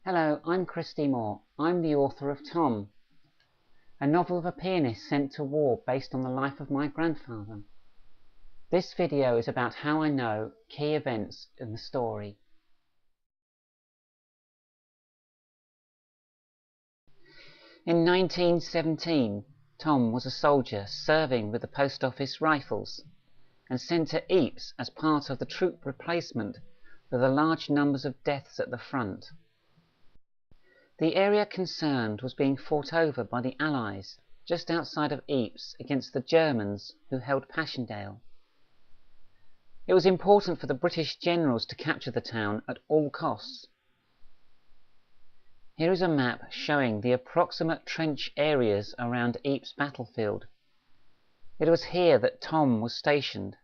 Hello, I'm Christie. I'm the author of Tom, a novel of a pianist sent to war based on the life of my grandfather. This video is about how I know key events in the story. In 1917, Tom was a soldier serving with the Post Office Rifles and sent to Ypres as part of the troop replacement for the large numbers of deaths at the front. The area concerned was being fought over by the Allies just outside of Ypres against the Germans who held Passchendaele. It was important for the British generals to capture the town at all costs. Here is a map showing the approximate trench areas around Ypres battlefield. It was here that Tom was stationed.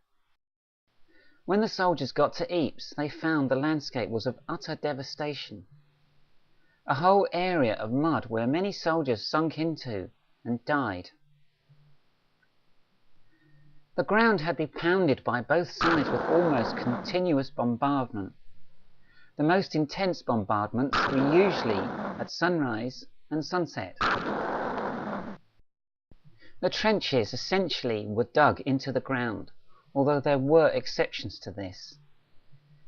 When the soldiers got to Ypres, they found the landscape was of utter devastation. A whole area of mud where many soldiers sunk into and died. The ground had been pounded by both sides with almost continuous bombardment. The most intense bombardments were usually at sunrise and sunset. The trenches essentially were dug into the ground, although there were exceptions to this.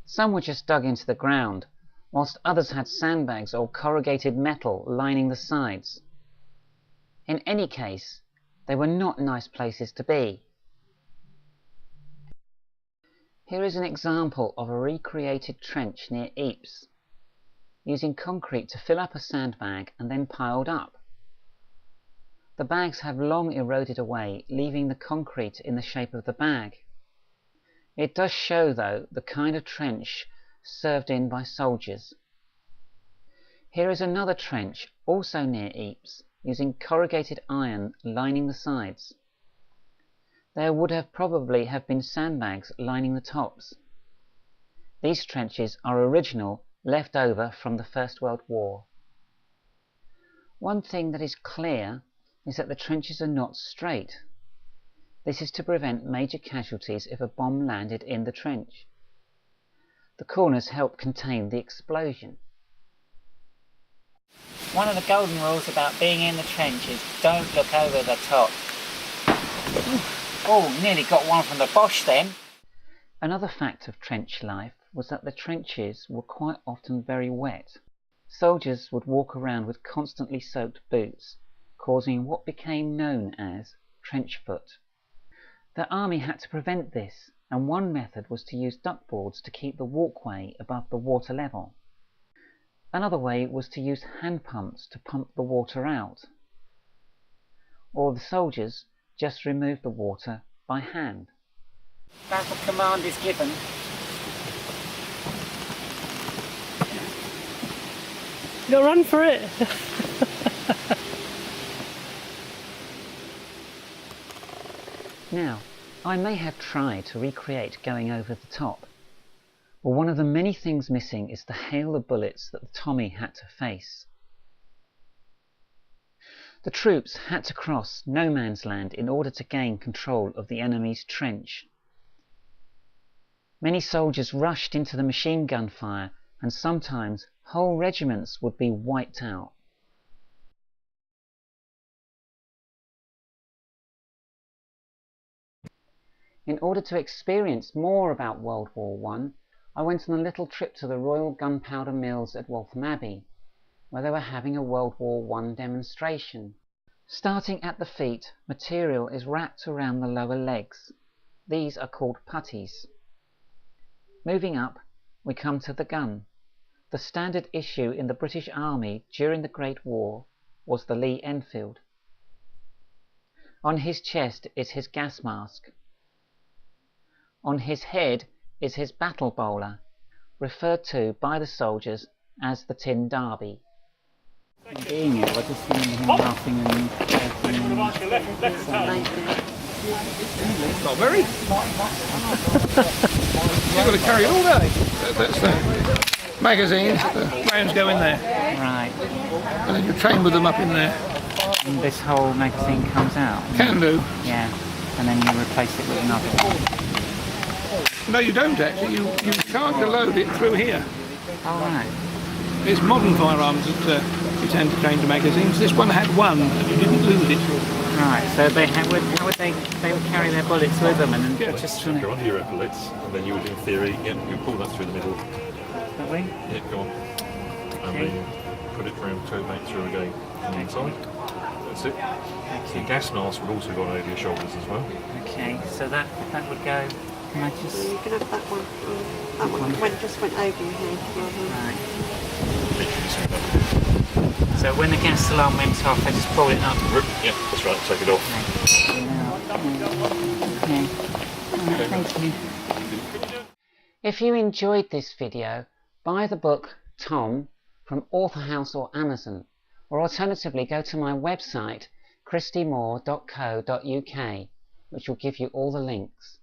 Some were just dug into the ground, whilst others had sandbags or corrugated metal lining the sides. In any case, they were not nice places to be. Here is an example of a recreated trench near Ypres, using concrete to fill up a sandbag and then piled up. The bags have long eroded away, leaving the concrete in the shape of the bag. It does show, though, the kind of trench served in by soldiers. Here is another trench, also near Ypres, using corrugated iron lining the sides. There would probably have been sandbags lining the tops. These trenches are original, left over from the First World War. One thing that is clear is that the trenches are not straight. This is to prevent major casualties if a bomb landed in the trench. The corners help contain the explosion. One of the golden rules about being in the trench is don't look over the top. Oh, nearly got one from the Bosch then. Another fact of trench life was that the trenches were quite often very wet. Soldiers would walk around with constantly soaked boots, causing what became known as trench foot. The army had to prevent this, and one method was to use duckboards to keep the walkway above the water level. Another way was to use hand pumps to pump the water out. Or the soldiers just remove the water by hand. Battle command is given. You gotta run for it. Now, I may have tried to recreate going over the top, but one of the many things missing is the hail of bullets that the Tommy had to face. The troops had to cross no man's land in order to gain control of the enemy's trench. Many soldiers rushed into the machine gun fire, and sometimes whole regiments would be wiped out. In order to experience more about World War I went on a little trip to the Royal Gunpowder Mills at Waltham Abbey, where they were having a World War I demonstration. Starting at the feet, material is wrapped around the lower legs. These are called puttees. Moving up, we come to the gun. The standard issue in the British Army during the Great War was the Lee Enfield. On his chest is his gas mask. On his head is his battle bowler, referred to by the soldiers as the tin derby. Doing it, I just remember him laughing and Not very. You've got to carry it all day. That's the magazines, the rounds go in there. Right. And then you train with them up in there. And this whole magazine comes out? Can do. Yeah. And then you replace it with another one? No, you don't actually. You charge a load it through here. All right. It's modern firearms that you tend to change the magazines. This one had one, and you didn't lose it. Right, so how would they would carry their bullets with them and then just trying Go to... under your epaulets, and then you would, in theory, you pull that through the middle. That way? Yeah, go on. And then put it round, toe back through again on the inside. That's it. So your gas mask would also go over your shoulders as well. Okay, so that would go... Can I just... You can have that one. That one just went over your head. Right. Literally just that. So when the gas alarm went off, I just pulled it up. Yeah, that's right, take it off. Okay. Right, thank you. If you enjoyed this video, buy the book Tom from Author House or Amazon, or alternatively go to my website christiemore.co.uk, which will give you all the links.